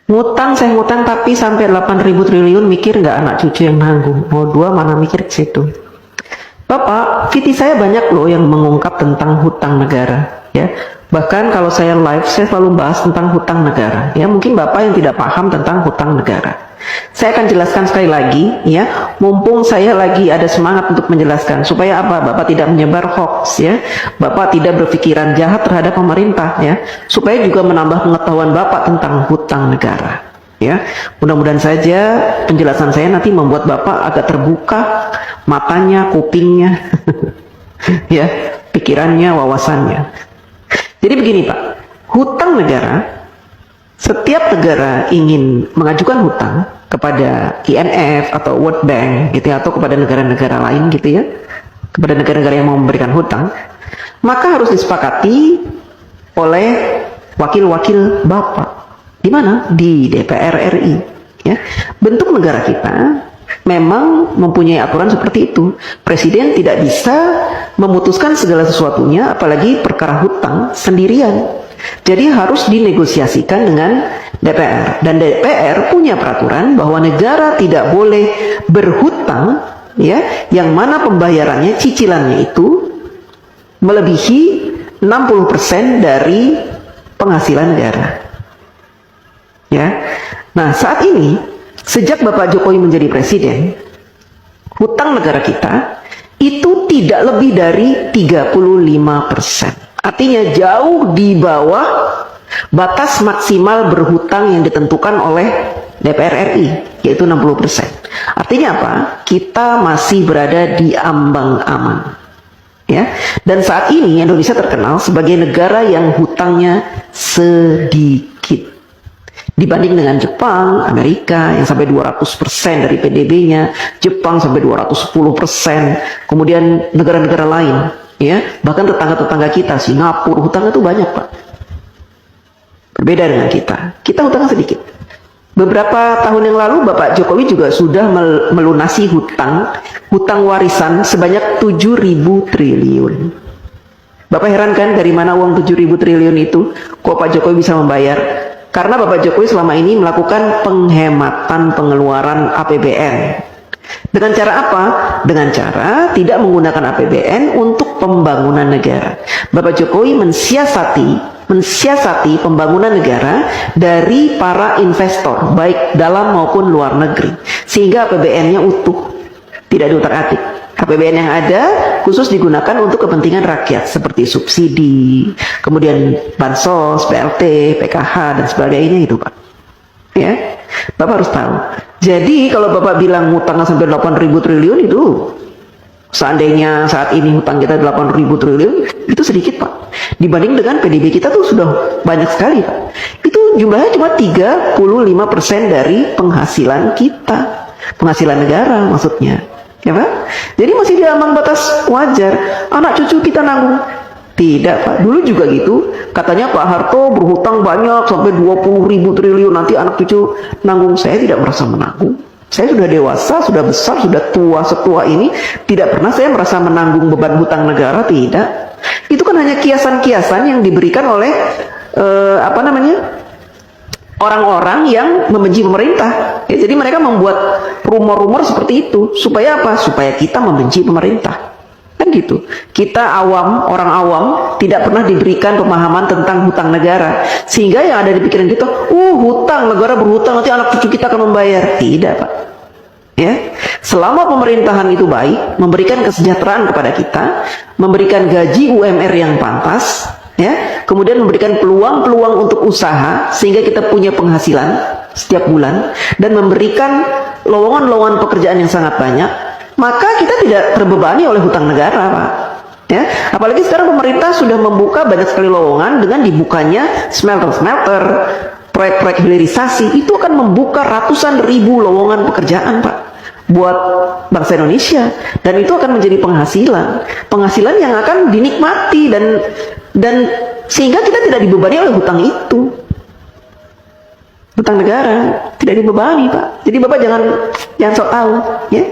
Ngutang, saya ngutang tapi sampai 8.000 triliun, mikir nggak anak cucu yang nanggung? Mau dua mana mikir ke situ. Bapak, VT saya banyak loh yang mengungkap tentang hutang negara, ya. Bahkan kalau saya live, saya selalu bahas tentang hutang negara. Ya, mungkin Bapak yang tidak paham tentang hutang negara. Saya akan jelaskan sekali lagi, ya. Mumpung saya lagi ada semangat untuk menjelaskan, supaya apa? Bapak tidak menyebar hoax, ya. Bapak tidak berpikiran jahat terhadap pemerintah, ya. Supaya juga menambah pengetahuan Bapak tentang hutang negara. Ya, mudah-mudahan saja penjelasan saya nanti membuat Bapak agak terbuka matanya, kupingnya, ya, pikirannya, wawasannya. Jadi begini Pak, hutang negara, setiap negara ingin mengajukan hutang kepada IMF atau World Bank gitu ya, atau kepada negara-negara lain gitu ya, kepada negara-negara yang mau memberikan hutang, maka harus disepakati oleh wakil-wakil Bapak. Di mana? Di DPR RI. Ya. Bentuk negara kita memang mempunyai aturan seperti itu. Presiden tidak bisa memutuskan segala sesuatunya, apalagi perkara hutang sendirian. Jadi harus dinegosiasikan dengan DPR. Dan DPR punya peraturan bahwa negara tidak boleh berhutang, ya, yang mana pembayarannya, cicilannya itu melebihi 60% dari penghasilan negara. Ya, nah saat ini sejak Bapak Jokowi menjadi presiden, hutang negara kita itu tidak lebih dari 35%. Artinya jauh di bawah batas maksimal berhutang yang ditentukan oleh DPR RI, yaitu 60%. Artinya apa? Kita masih berada di ambang aman. Ya, dan saat ini Indonesia terkenal sebagai negara yang hutangnya sedikit. Dibanding dengan Jepang, Amerika yang sampai 200% dari PDB-nya, Jepang sampai 210%, kemudian negara-negara lain, ya, bahkan tetangga-tetangga kita, Singapura, hutangnya itu banyak Pak. Berbeda dengan kita, kita hutangnya sedikit. Beberapa tahun yang lalu Bapak Jokowi juga sudah melunasi hutang warisan sebanyak 7.000 triliun. Bapak heran kan dari mana uang 7.000 triliun itu? Kok Pak Jokowi bisa membayar? Karena Bapak Jokowi selama ini melakukan penghematan pengeluaran APBN. Dengan cara apa? Dengan cara tidak menggunakan APBN untuk pembangunan negara. Bapak Jokowi mensiasati pembangunan negara dari para investor, baik dalam maupun luar negeri. Sehingga APBN-nya utuh, tidak diutak-atik. APBN yang ada khusus digunakan untuk kepentingan rakyat seperti subsidi, kemudian bansos, BLT, PKH dan sebagainya itu Pak. Ya, Bapak harus tahu. Jadi kalau Bapak bilang hutangnya sampai 8.000 triliun itu, seandainya saat ini hutang kita 8.000 triliun itu sedikit Pak. Dibanding dengan PDB kita tuh sudah banyak sekali Pak. Itu jumlahnya cuma 35% dari penghasilan kita, penghasilan negara maksudnya. Ya Pak? Jadi masih di ambang batas wajar. Anak cucu kita nanggung. Tidak Pak, dulu juga gitu. Katanya Pak Harto berhutang banyak sampai 20.000 triliun, nanti anak cucu nanggung. Saya tidak merasa menanggung. Saya sudah dewasa, sudah besar, sudah tua, setua ini. Tidak pernah saya merasa menanggung beban hutang negara, tidak. Itu kan hanya kiasan-kiasan yang diberikan oleh orang-orang yang membenci pemerintah. Ya, jadi mereka membuat rumor-rumor seperti itu. Supaya apa? Supaya kita membenci pemerintah. Kan gitu. Kita awam, orang awam, tidak pernah diberikan pemahaman tentang hutang negara. Sehingga yang ada di pikiran kita, hutang, negara berhutang, nanti anak cucu kita akan membayar. Tidak Pak. Ya, selama pemerintahan itu baik, memberikan kesejahteraan kepada kita, memberikan gaji UMR yang pantas, ya, kemudian memberikan peluang-peluang untuk usaha sehingga kita punya penghasilan setiap bulan dan memberikan lowongan-lowongan pekerjaan yang sangat banyak, maka kita tidak terbebani oleh hutang negara Pak. Ya, apalagi sekarang pemerintah sudah membuka banyak sekali lowongan dengan dibukanya smelter-smelter, proyek-proyek hilirisasi, itu akan membuka ratusan ribu lowongan pekerjaan Pak buat bangsa Indonesia, dan itu akan menjadi penghasilan yang akan dinikmati dan sehingga kita tidak dibebani oleh hutang itu. Hutang negara tidak dibebani Pak. Jadi Bapak jangan sok tahu, ya.